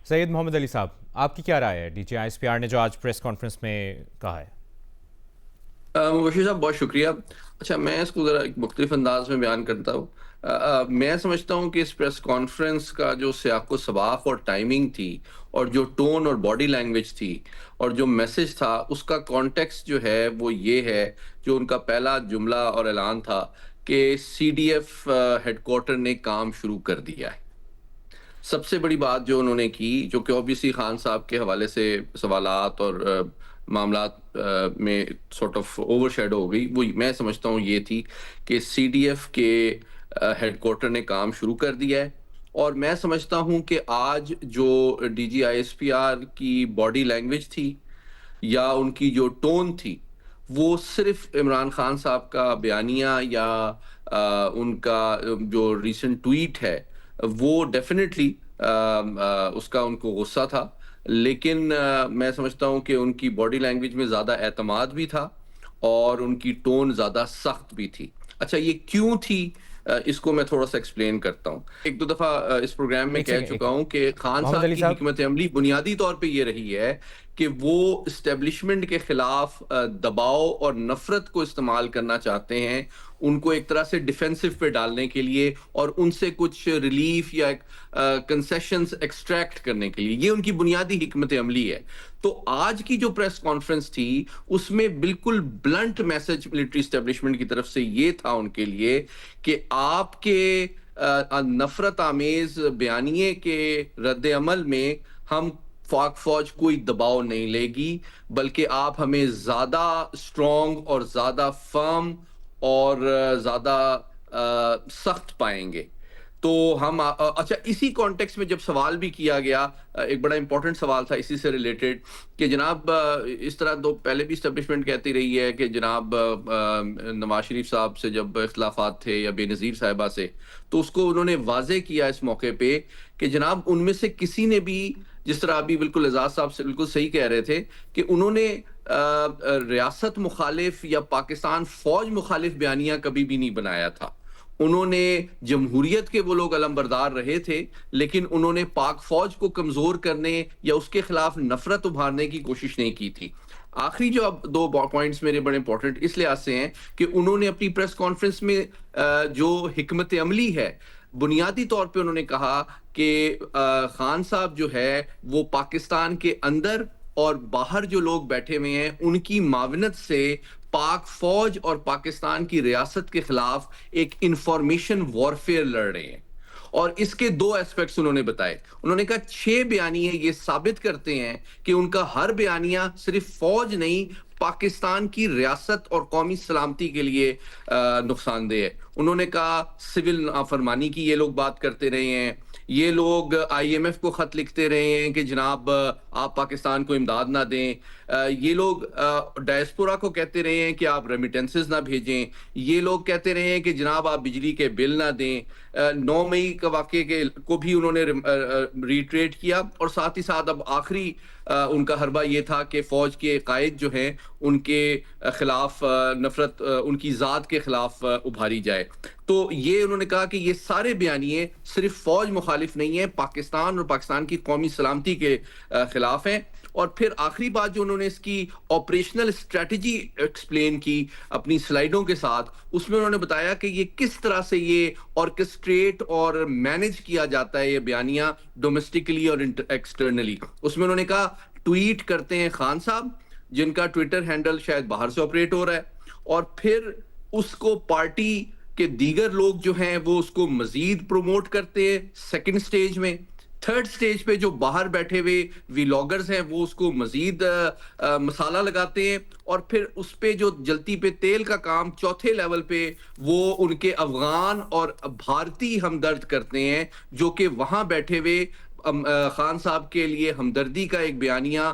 سید محمد علی صاحب، آپ کی کیا رائے ہے D G I S P R نے جو آج پریس کانفرنس میں کہا ہے؟ مبشر صاحب بہت شکریہ. اچھا، میں اس کو ذرا ایک مختلف انداز میں بیان کرتا ہوں. میں سمجھتا ہوں کہ اس پریس کانفرنس کا جو سیاق و سباق اور ٹائمنگ تھی اور جو ٹون اور باڈی لینگویج تھی اور جو میسج تھا، اس کا کانٹیکسٹ جو ہے وہ یہ ہے. جو ان کا پہلا جملہ اور اعلان تھا کہ C D F head quarter نے کام شروع کر دیا ہے. سب سے بڑی بات جو انہوں نے کی، جو کہ اوبیسلی خان صاحب کے حوالے سے سوالات اور معاملات میں سارٹ آف اوور شیڈو ہو گئی، وہ میں سمجھتا ہوں یہ تھی کہ سی ڈی ایف کے ہیڈ کوارٹر نے کام شروع کر دیا ہے. اور میں سمجھتا ہوں کہ آج جو D G I S P R کی باڈی لینگویج تھی یا ان کی جو ٹون تھی، وہ صرف عمران خان صاحب کا بیانیہ یا ان کا جو ریسنٹ ٹویٹ ہے وہ ڈیفینیٹلی اس کا ان کو غصہ تھا، لیکن میں سمجھتا ہوں کہ ان کی باڈی لینگویج میں زیادہ اعتماد بھی تھا اور ان کی ٹون زیادہ سخت بھی تھی. اچھا، یہ کیوں تھی اس کو میں تھوڑا سا ایکسپلین کرتا ہوں. ایک دو دفعہ اس پروگرام میں کہہ چکا ہوں کہ خان محمد صاحب علی کی صاحب، حکمت عملی بنیادی طور پہ یہ رہی ہے کہ وہ اسٹیبلشمنٹ کے خلاف دباؤ اور نفرت کو استعمال کرنا چاہتے ہیں، ان کو ایک طرح سے ڈیفینسو پہ ڈالنے کے لیے اور ان سے کچھ ریلیف یا کنسیشنز ایکسٹریکٹ کرنے کے لیے. یہ ان کی بنیادی حکمت عملی ہے. تو آج کی جو پریس کانفرنس تھی اس میں بالکل بلنٹ میسج ملٹری اسٹیبلشمنٹ کی طرف سے یہ تھا ان کے لیے کہ آپ کے نفرت آمیز بیانیے کے رد عمل میں ہم پاک فوج کوئی دباؤ نہیں لے گی، بلکہ آپ ہمیں زیادہ اسٹرانگ اور زیادہ فرم اور زیادہ سخت پائیں گے. تو ہم اچھا، اسی کانٹیکس میں جب سوال بھی کیا گیا، ایک بڑا امپورٹنٹ سوال تھا اسی سے ریلیٹڈ کہ جناب اس طرح دو پہلے بھی اسٹیبلشمنٹ کہتی رہی ہے کہ جناب نواز شریف صاحب سے جب اختلافات تھے یا بے نظیر صاحبہ سے، تو اس کو انہوں نے واضح کیا اس موقع پہ کہ جناب ان میں سے کسی نے بھی، جس طرح ابھی بالکل اعزاز صاحب سے بالکل صحیح کہہ رہے تھے کہ انہوں نے ریاست مخالف یا پاکستان فوج مخالف بیانیہ کبھی بھی نہیں بنایا تھا. انہوں نے جمہوریت کے وہ لوگ علمبردار رہے تھے، لیکن انہوں نے پاک فوج کو کمزور کرنے یا اس کے خلاف نفرت ابھارنے کی کوشش نہیں کی تھی. آخری جو اب دو پوائنٹس میرے بڑے امپورٹنٹ اس لحاظ سے ہیں کہ انہوں نے اپنی پریس کانفرنس میں جو حکمت عملی ہے، بنیادی طور پہ انہوں نے کہا کہ خان صاحب جو ہے وہ پاکستان کے اندر اور باہر جو لوگ بیٹھے ہوئے ہیں ان کی معاونت سے پاک فوج اور پاکستان کی ریاست کے خلاف ایک انفارمیشن وارفیئر لڑ رہے ہیں. اور اس کے دو ایسپیکٹس انہوں نے بتائے. انہوں نے کہا 6 بیانیے یہ ثابت کرتے ہیں کہ ان کا ہر بیانیہ صرف فوج نہیں، پاکستان کی ریاست اور قومی سلامتی کے لیے نقصان دہ ہے. انہوں نے کہا سول نافرمانی کی یہ لوگ بات کرتے رہے ہیں، یہ لوگ آئی ایم ایف کو خط لکھتے رہے ہیں کہ جناب آپ پاکستان کو امداد نہ دیں، یہ لوگ ڈائسپورا کو کہتے رہے ہیں کہ آپ ریمیٹنسز نہ بھیجیں، یہ لوگ کہتے رہے ہیں کہ جناب آپ بجلی کے بل نہ دیں. 9 مئی کا واقعے کو بھی انہوں نے ریٹریٹ کیا. اور ساتھ ہی ساتھ اب آخری ان کا حربہ یہ تھا کہ فوج کے قائد جو ہیں ان کے خلاف نفرت ان کی ذات کے خلاف ابھاری جائے. تو یہ انہوں نے کہا کہ یہ سارے بیانیے صرف فوج مخالف نہیں ہیں، پاکستان اور پاکستان کی قومی سلامتی کے خلاف ہیں. اور پھر آخری بات جو انہوں نے اس کی آپریشنل اسٹریٹجی ایکسپلین کی اپنی سلائیڈوں کے ساتھ، اس میں انہوں نے بتایا کہ یہ کس طرح سے یہ آرکسٹریٹ اور مینج کیا جاتا ہے یہ بیانیہ ڈومیسٹکلی اور ایکسٹرنلی. اس میں انہوں نے کہا ٹویٹ کرتے ہیں خان صاحب جن کا ٹویٹر ہینڈل شاید باہر سے آپریٹ ہو رہا ہے، اور پھر اس کو پارٹی کے دیگر لوگ جو ہیں وہ اس کو مزید پروموٹ کرتے ہیں سیکنڈ سٹیج میں. تھرڈ سٹیج پہ جو باہر بیٹھے ہوئے ویلاگرز ہیں وہ اس کو مزید مسالہ لگاتے ہیں، اور پھر اس پہ جو جلتی پہ تیل کا کام چوتھے لیول پہ وہ ان کے افغان اور بھارتی ہمدرد کرتے ہیں جو کہ وہاں بیٹھے ہوئے خان صاحب کے لیے ہمدردی کا ایک بیانیہ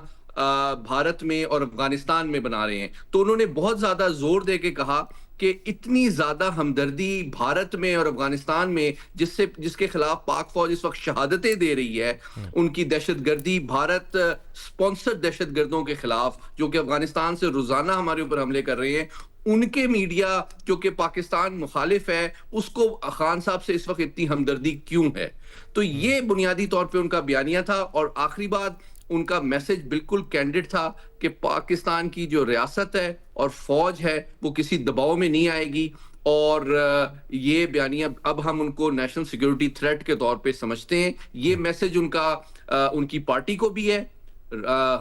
بھارت میں اور افغانستان میں بنا رہے ہیں. تو انہوں نے بہت زیادہ زور دے کے کہا کہ اتنی زیادہ ہمدردی بھارت میں اور افغانستان میں جس کے خلاف پاک فوج اس وقت شہادتیں دے رہی ہے، ان کی دہشت گردی، بھارت سپانسر دہشت گردوں کے خلاف جو کہ افغانستان سے روزانہ ہمارے اوپر حملے کر رہے ہیں، ان کے میڈیا جو کہ پاکستان مخالف ہے اس کو خان صاحب سے اس وقت اتنی ہمدردی کیوں ہے. تو یہ بنیادی طور پہ ان کا بیانیہ تھا. اور آخری بات ان کا میسج بالکل کینڈڈ تھا کہ پاکستان کی جو ریاست ہے اور فوج ہے وہ کسی دباؤ میں نہیں آئے گی. اور یہ بیانیہ اب ہم ان کو نیشنل سیکیورٹی تھریٹ کے طور پہ سمجھتے ہیں. یہ میسج ان کی پارٹی کو بھی ہے,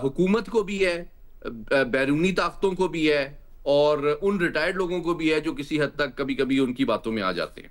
حکومت کو بھی ہے, بیرونی طاقتوں کو بھی ہے, اور ان ریٹائرڈ لوگوں کو بھی ہے جو کسی حد تک کبھی کبھی ان کی باتوں میں آ جاتے ہیں.